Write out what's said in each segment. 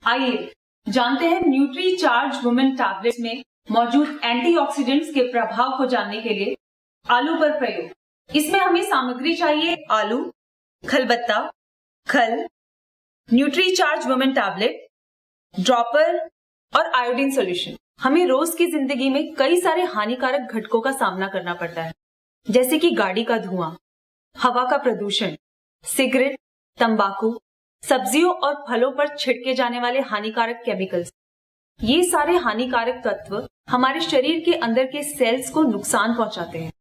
आइए जानते हैं न्यूट्री चार्ज वुमेन टैबलेट्स में मौजूद एंटीऑक्सीडेंट्स के प्रभाव को जानने के लिए आलू पर प्रयोग। इसमें हमें सामग्री चाहिए आलू, खलबत्ता, खल, nutri charge women tablet, dropper और आयोडीन सॉल्यूशन। हमें रोज की जिंदगी में कई सारे हानिकारक घटकों का सामना करना पड़ता है, जैसे कि गाड़ी का धुआं, हवा का प्रदूषण, सिगरेट, तंबाकू, सब्जियों और फलों पर छिड़के जाने वाले हानिकारक केमिकल्स। ये सारे हानिकारक तत्व हमारे शरीर के अंदर के सेल्स को नुकसान पहुंचाते हैं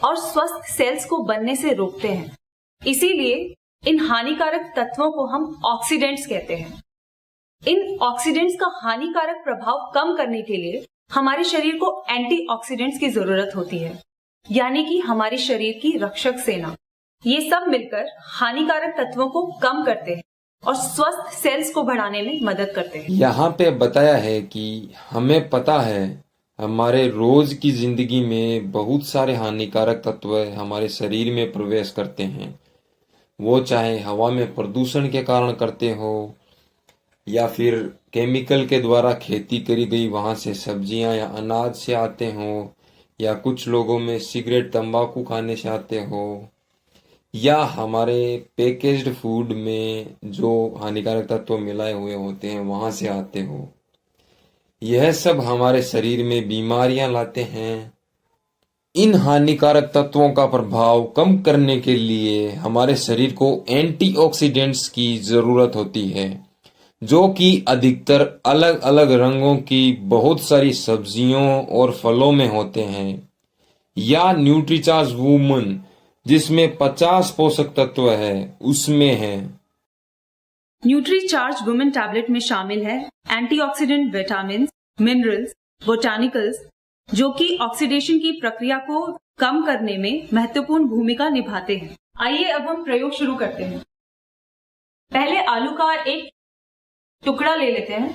और स्वस्थ सेल्स को बनने से रोकते हैं। इसीलिए इन हानिकारक तत्वों को हम ऑक्सीडेंट्स कहते हैं। इन ऑक्सीडेंट्स का हानिकारक प्रभाव कम करने के लिए हमारे शरीर को एंटीऑक्सीडेंट्स की जरूरत होती है, यानी कि हमारे शरीर की रक्षक सेना। ये सब मिलकर हानिकारक तत्वों को कम करते हैं और स्वस्थ सेल्स को बढ़ाने में मदद करते हैं। यहाँ पे बताया है कि हमें पता है हमारे रोज की जिंदगी में बहुत सारे हानिकारक तत्व हमारे शरीर में प्रवेश करते हैं। वो चाहे हवा में प्रदूषण के कारण करते हो या फिर केमिकल के द्वारा खेती करी गई वहां से सब्जियां या अनाज से आते हो, या कुछ लोगों में सिगरेट तंबाकू खाने से आते हो, या हमारे पैकेज्ड फूड में जो हानिकारक तत्व मिलाए हुए होते हैं वहां से आते हो। यह सब हमारे शरीर में बीमारियां लाते हैं। इन हानिकारक तत्वों का प्रभाव कम करने के लिए हमारे शरीर को एंटीऑक्सीडेंट्स की जरूरत होती है, जो कि अधिकतर अलग अलग रंगों की बहुत सारी सब्जियों और फलों में होते हैं, या न्यूट्रीचार्ज वुमन जिसमें 50 पोषक तत्व है उसमें है। न्यूट्री चार्ज वुमेन टैबलेट में शामिल है एंटीऑक्सीडेंट, विटामिन, मिनरल्स, बोटानिकल्स, जो कि ऑक्सीडेशन की प्रक्रिया को कम करने में महत्वपूर्ण भूमिका निभाते हैं। आइए अब हम प्रयोग शुरू करते हैं। पहले आलू का एक टुकड़ा ले लेते हैं,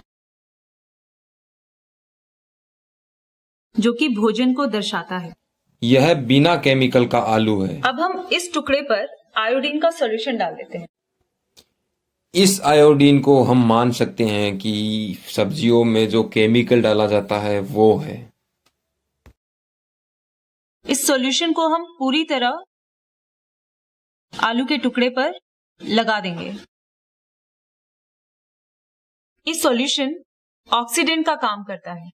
जो कि भोजन को दर्शाता है। यह बिना केमिकल का आलू है। अब हम इस टुकड़े पर आयोडीन का सॉल्यूशन डाल देते हैं। इस आयोडीन को हम मान सकते हैं कि सब्जियों में जो केमिकल डाला जाता है वो है। इस सॉल्यूशन को हम पूरी तरह आलू के टुकड़े पर लगा देंगे। इस सॉल्यूशन ऑक्सीडेंट का काम करता है।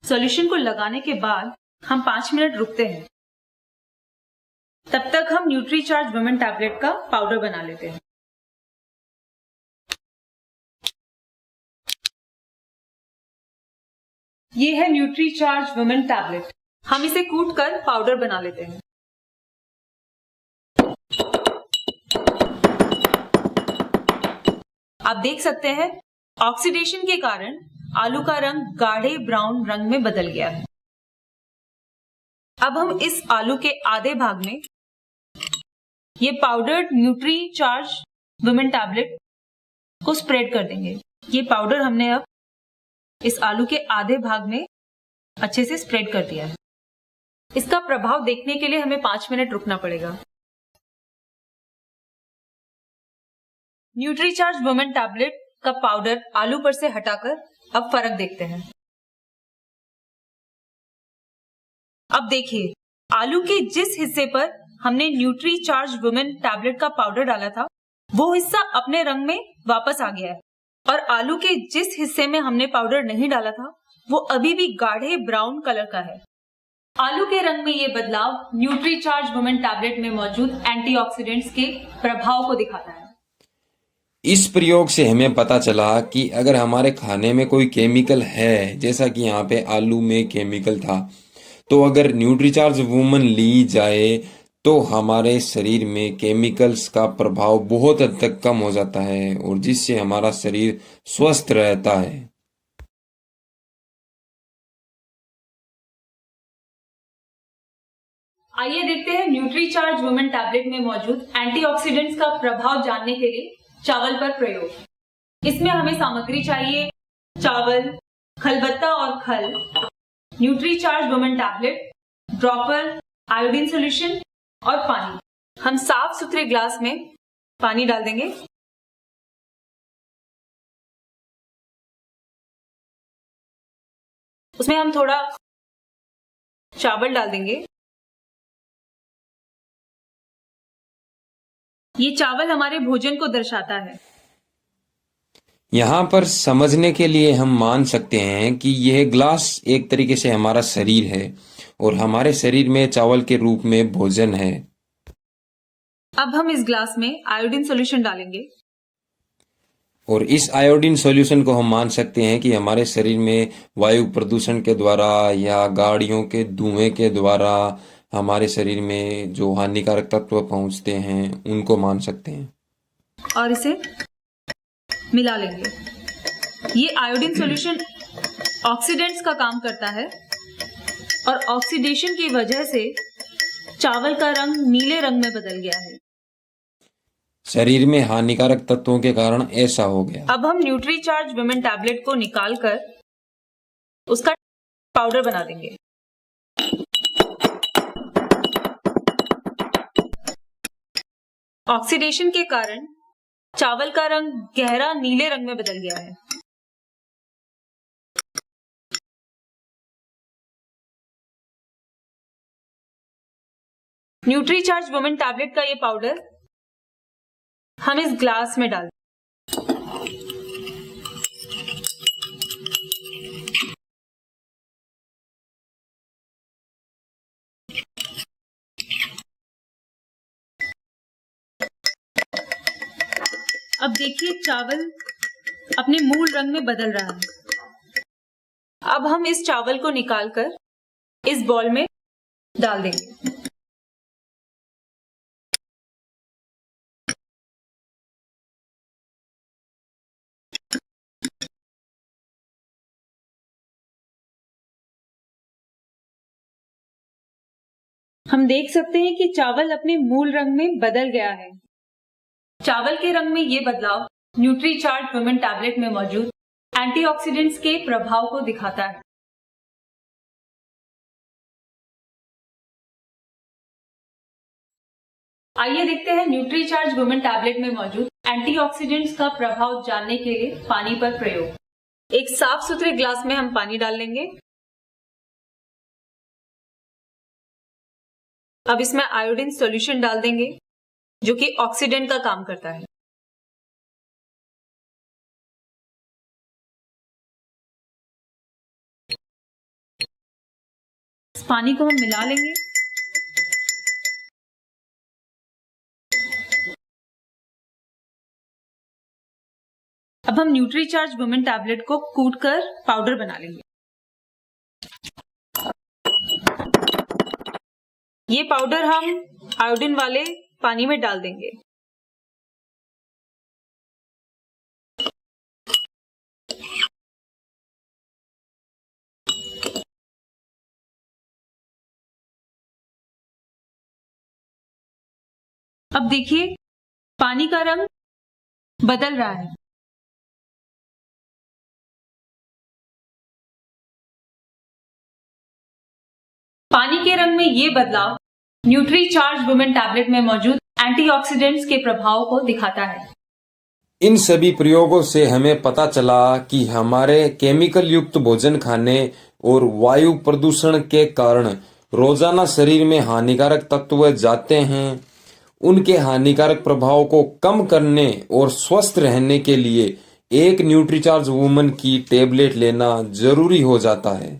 सॉल्यूशन को लगाने के बाद हम 5 मिनट रुकते हैं। तब तक हम न्यूट्री चार्ज वुमेन टैबलेट का पाउडर बना लेते हैं। ये है न्यूट्री चार्ज वुमेन टैबलेट। हम इसे कूट कर पाउडर बना लेते हैं। आप देख सकते हैं ऑक्सीडेशन के कारण आलू का रंग गाढ़े ब्राउन रंग में बदल गया है। अब हम इस आलू के आधे भाग में ये powdered nutri charge women tablet को स्प्रेड कर देंगे। ये पाउडर हमने अब इस आलू के आधे भाग में अच्छे से स्प्रेड कर दिया है। इसका प्रभाव देखने के लिए हमें 5 मिनट रुकना पड़ेगा। न्यूट्री चार्ज वुमेन टैबलेट का पाउडर आलू पर से हटाकर अब फर्क देखते हैं। अब देखिए, आलू के जिस हिस्से पर हमने न्यूट्री चार्ज वुमेन टैबलेट का पाउडर डाला था वो हिस्सा अपने रंग में वापस आ गया है, और आलू के जिस हिस्से में हमने पाउडर नहीं डाला था वो अभी भी गाढ़े ब्राउन कलर का है। आलू के रंग में ये बदलाव न्यूट्री चार्ज वुमेन टैबलेट में मौजूद एंटीऑक्सीडेंट्स के प्रभाव को दिखाता है। इस प्रयोग से हमें पता चला कि अगर हमारे खाने में कोई केमिकल है, जैसा कि यहाँ पे आलू में केमिकल था, तो अगर न्यूट्रीचार्ज वुमन ली जाए तो हमारे शरीर में केमिकल्स का प्रभाव बहुत हद तक कम हो जाता है, और जिससे हमारा शरीर स्वस्थ रहता है। आइए देखते हैं न्यूट्री चार्ज वुमेन टैबलेट में मौजूद एंटीऑक्सीडेंट्स का प्रभाव जानने के लिए चावल पर प्रयोग। इसमें हमें सामग्री चाहिए चावल, खलबत्ता और खल, nutri charge women tablet, dropper, iodine solution और पानी। हम साफ सुथरे ग्लास में पानी डाल देंगे। उसमें हम थोड़ा चावल डाल देंगे। ये चावल हमारे भोजन को दर्शाता है। यहाँ पर समझने के लिए हम मान सकते हैं कि यह ग्लास एक तरीके से हमारा शरीर है और हमारे शरीर में चावल के रूप में भोजन है। अब हम इस ग्लास में आयोडीन सॉल्यूशन डालेंगे और इस आयोडीन सॉल्यूशन को हम मान सकते हैं कि हमारे शरीर में वायु प्रदूषण के द्वारा या गाड़ियों के धुएं के द्वारा हमारे शरीर में जो हानिकारक तत्व पहुंचते हैं उनको मान सकते हैं और इसे मिला लेंगे। ये आयोडीन सॉल्यूशन ऑक्सीडेंट्स का काम करता है और ऑक्सीडेशन की वजह से चावल का रंग नीले रंग में बदल गया है। शरीर में हानिकारक तत्वों के कारण ऐसा हो गया। अब हम न्यूट्रीचार्ज वुमेन टैबलेट को निकालकर उसका पाउडर बना देंगे। ऑक्सीडेशन के कारण चावल का रंग गहरा नीले रंग में बदल गया है। न्यूट्रीचार्ज वुमेन टैबलेट का ये पाउडर हम इस ग्लास में डाल अब देखिए चावल अपने मूल रंग में बदल रहा है। अब हम इस चावल को निकालकर इस बॉल में डाल देंगे। हम देख सकते हैं कि चावल अपने मूल रंग में बदल गया है। चावल के रंग में ये बदलाव न्यूट्रीचार्ज वुमेन टैबलेट में मौजूद एंटीऑक्सीडेंट्स के प्रभाव को दिखाता है। आइए देखते हैं न्यूट्रीचार्ज वुमेन टैबलेट में मौजूद एंटीऑक्सीडेंट्स का प्रभाव जानने के लिए पानी पर प्रयोग। एक साफ सुथरे ग्लास में हम पानी डाल लेंगे। अब इसमें आयोडीन सॉल्यूशन डाल देंगे जो कि ऑक्सीडेंट का काम करता है। इस पानी को हम मिला लेंगे। अब हम न्यूट्रीचार्ज वुमेन टैबलेट को कूटकर पाउडर बना लेंगे। ये पाउडर हम आयोडीन वाले पानी में डाल देंगे। अब देखिए पानी का रंग बदल रहा है। पानी के रंग में ये बदलाव न्यूट्रीचार्ज वुमेन टैबलेट में मौजूद एंटीऑक्सीडेंट्स के प्रभाव को दिखाता है। इन सभी प्रयोगों से हमें पता चला कि हमारे केमिकल युक्त भोजन खाने और वायु प्रदूषण के कारण रोजाना शरीर में हानिकारक तत्व जाते हैं। उनके हानिकारक प्रभाव को कम करने और स्वस्थ रहने के लिए एक न्यूट्रीचार्ज वुमन की टेबलेट लेना जरूरी हो जाता है।